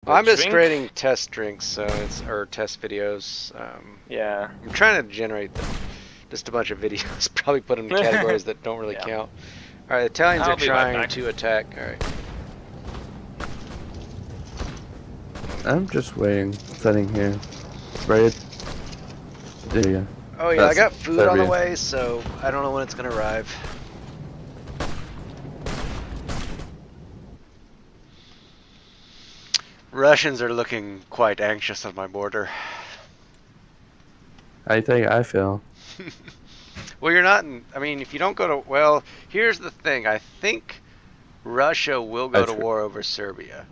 I'm just drink? creating test drinks, so or test videos. Yeah. I'm trying to generate just a bunch of videos, probably put them in categories that don't really Yeah. count. All right, the Italians I'll are be right trying back. to attack. All right. I'm just waiting, sitting here. Right there you Oh yeah, I That's got food on the Serbia. way, so I don't know when it's gonna arrive. Russians are looking quite anxious on my border. I think I feel. Well, you're not in. I mean, if you don't go to. Well, here's the thing. I think Russia will go to war over Serbia.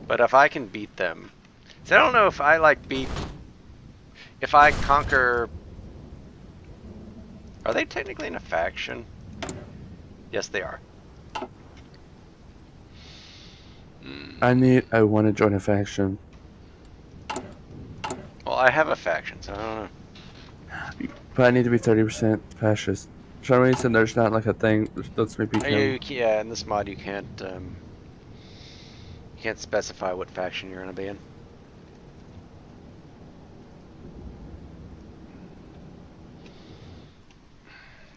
But if I can beat them. So I don't know if I beat. If I conquer. Are they technically in a faction? Yes, they are. I want to join a faction. Well, I have a faction, so I don't know. But I need to be 30% fascist. For some reason, there's not like a thing that lets me become. Yeah, in this mod you can't specify what faction you're gonna be in.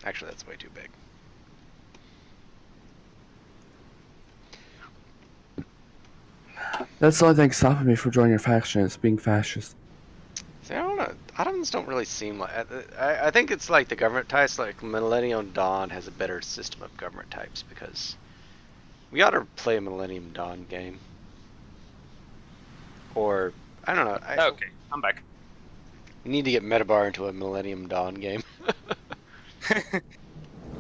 Actually, that's way too big. That's the only thing stopping me from joining a faction is being fascist. See, I don't know. Ottomans don't really seem like. I think it's like the government types. Like Millennium Dawn has a better system of government types because we ought to play a Millennium Dawn game. Or I don't know. Okay, I'm back. We need to get Metabar into a Millennium Dawn game.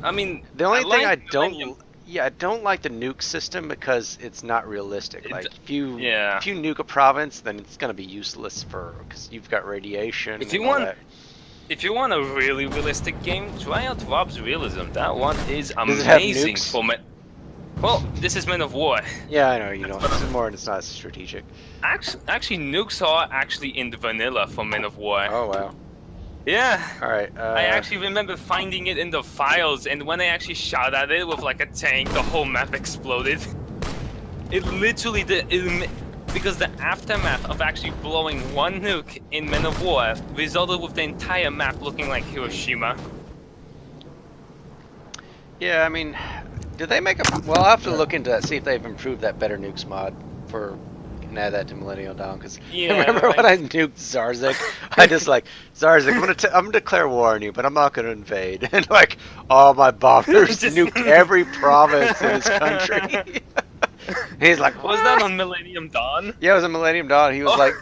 I mean, The only thing I Millennium- don't like the nuke system because it's not realistic. Like if you yeah. nuke a province, then it's gonna be useless because you've got radiation. If you and all want- that. If you want a really realistic game, try out Rob's Realism. That one is Does it have amazing nukes? for me. Well, this is Men of War. Yeah, I know you don't. It's more. It's not strategic. Actually, nukes are actually in the vanilla for Men of War. Oh wow. Yeah. All right. I actually remember finding it in the files, and when I actually shot at it with like a tank, the whole map exploded. It literally did. Because the aftermath of actually blowing one nuke in Men of War resulted with the entire map looking like Hiroshima. Yeah, I mean, did they make a? Well, I'll have to look into that, see if they've improved that Better Nukes mod for. Can add that to Millennial Dawn because Yeah, remember when I nuked Zarzik? I just like Zarzik. I'm gonna declare war on you, but I'm not gonna invade. And like all my bombers Just- nuked every province in his country. He's like, Was that on Millennium Dawn? Yeah, it was a Millennium Dawn. He was Oh, like,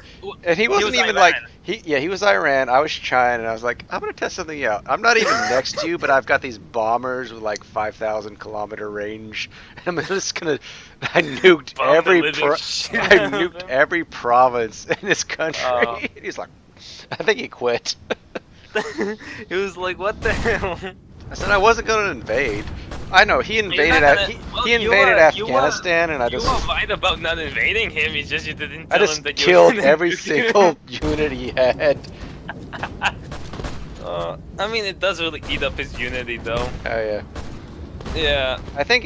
and he wasn't was even Iran. like, he was Iran. I was China, and I was like, I'm gonna test something out. I'm not even next to you, but I've got these bombers with like 5,000 kilometer range. And I'm just gonna, I nuked Bomb the every, living shit I out of nuked them. every province in this country. Oh. He's like, I think he quit. It was like, what the hell? I said I wasn't gonna invade. I know he invaded. He you invaded were- you Afghanistan, and I You just. were right about not invading him, it's just you didn't I tell just him that you killed were every single unit he had. I mean, it does really eat up his unity, though. Oh yeah. Yeah. I think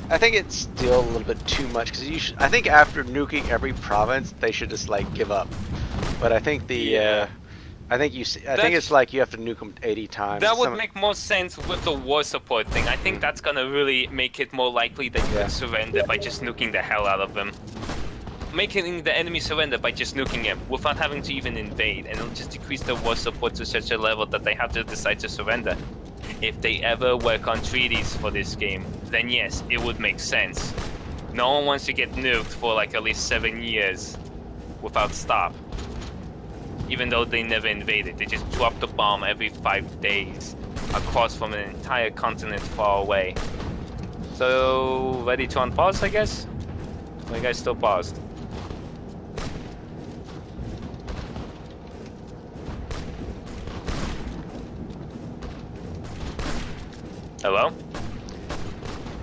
I think it's still a little bit too much because you should. I think after nuking every province, they should just like give up. But I think Yeah. I think it's like you have to nuke them 80 times. That would make more sense with the war support thing. I think that's gonna really make it more likely that you Yeah. can surrender by just nuking the hell out of them. Making the enemy surrender by just nuking him without having to even invade, and it'll just decrease the war support to such a level that they have to decide to surrender. If they ever work on treaties for this game, then yes, it would make sense. No one wants to get nuked for like at least 7 years without stop. Even though they never invaded, they just dropped a bomb every 5 days across from an entire continent far away. So, ready to unpause, I guess? Or you guys still paused? Hello?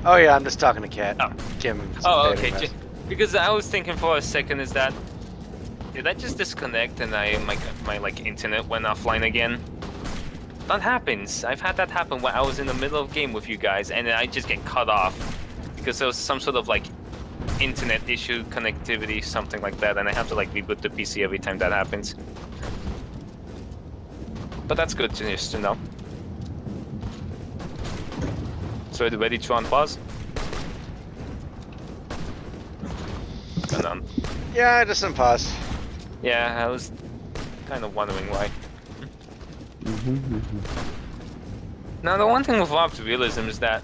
Oh yeah, I'm just talking to Kat. Oh. Kim. Oh, okay. Because I was thinking for a second, is that did I just disconnect and my like internet went offline again? That happens. I've had that happen when I was in the middle of game with you guys and then I just get cut off because there was some sort of like internet issue, connectivity, something like that, and I have to like reboot the PC every time that happens. But that's good just to know. So ready to unpause? And on. Yeah, just unpause. Yeah, I was kind of wondering why. Now the one thing with warped realism is that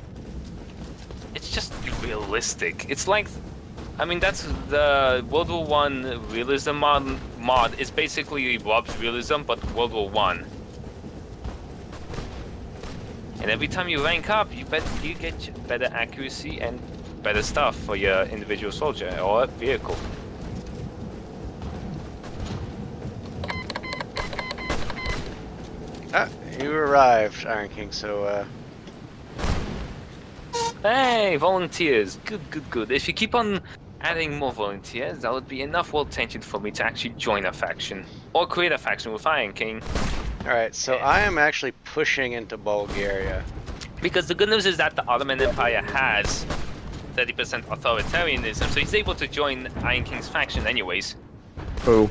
it's just realistic. It's like, I mean, that's the World War One realism mod is basically warped realism, but World War One. And every time you rank up, you get better accuracy and better stuff for your individual soldier or vehicle. Ah, you arrived, Iron King, so, Hey, volunteers! Good. If you keep on adding more volunteers, that would be enough world tension for me to actually join a faction. Or create a faction with Iron King. Alright, so I am actually pushing into Bulgaria. Because the good news is that the Ottoman Empire has 30% authoritarianism, so he's able to join Iron King's faction anyways. Oh.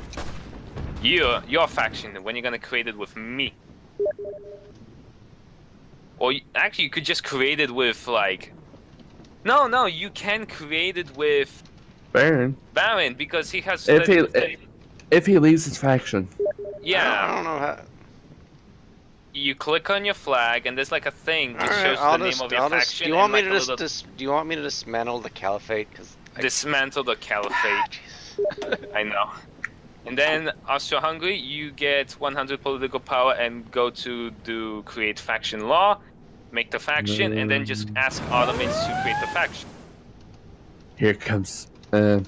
Your faction, when you're gonna create it with me. Or actually, you could just create it with like... No, you can create it with Baron. Baron, because he has... If he leaves his faction. Yeah. I don't know how... You click on your flag, and there's like a thing that Alright, shows the name of your faction. Do you want me and, to like, do you want me to dismantle the caliphate? Cause dismantle the caliphate. I know. And then Austro-Hungary, you get 100 political power and go to do create faction law, make the faction, and then just ask Ottomans to create the faction. Here it comes. Do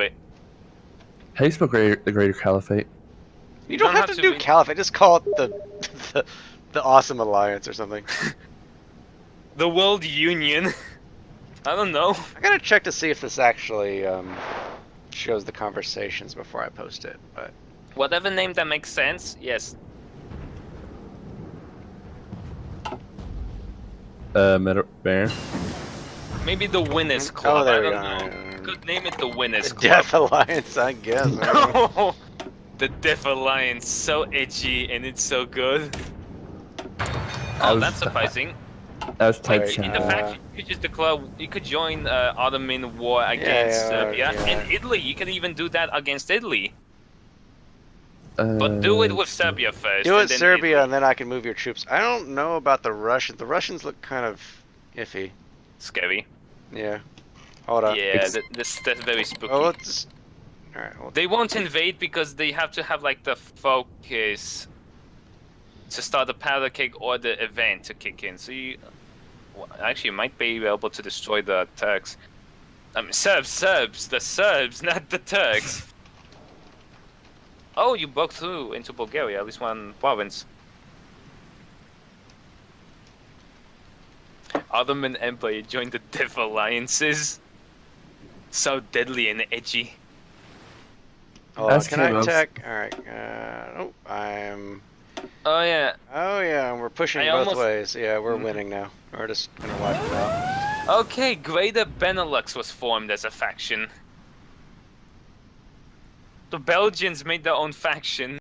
it. How do you spell the Greater Caliphate? You don't have to do caliphate. Just call it the Awesome Alliance or something. The World Union. I don't know. I gotta check to see if this actually shows the conversations before I post it, but Whatever name that makes sense, yes. Baron. Maybe the Winners Club. Oh, there I we don't know. Could name it the Winners the Club. Death Alliance, I guess. No! The Death Alliance, so edgy and it's so good. Oh, that's surprising. That was Wait, type In the fact, you could just declare, you could join Ottoman war against Serbia, and Italy. You can even do that against Italy. But do it with Serbia first. Do it and then Serbia, Italy. and then I can move your troops. I don't know about the Russians. The Russians look kind of iffy. Scary. Yeah. Hold on. Yeah, that's very spooky. Oh, let's. All right. Well, They won't invade because they have to have like the focus to start the powder keg or the event to kick in. So you actually might be able to destroy the Turks. I mean, Serbs, the Serbs, not the Turks. Oh, you broke through into Bulgaria, at least one province. Ottoman Empire joined the Death Alliances. So deadly and edgy. hold on. That's Can I close. attack? All right. Oh, I'm. Oh yeah. Oh yeah, we're pushing I both almost- ways. Yeah, we're winning now. We're just gonna wipe them out. Okay, Greater Benelux was formed as a faction. The Belgians made their own faction.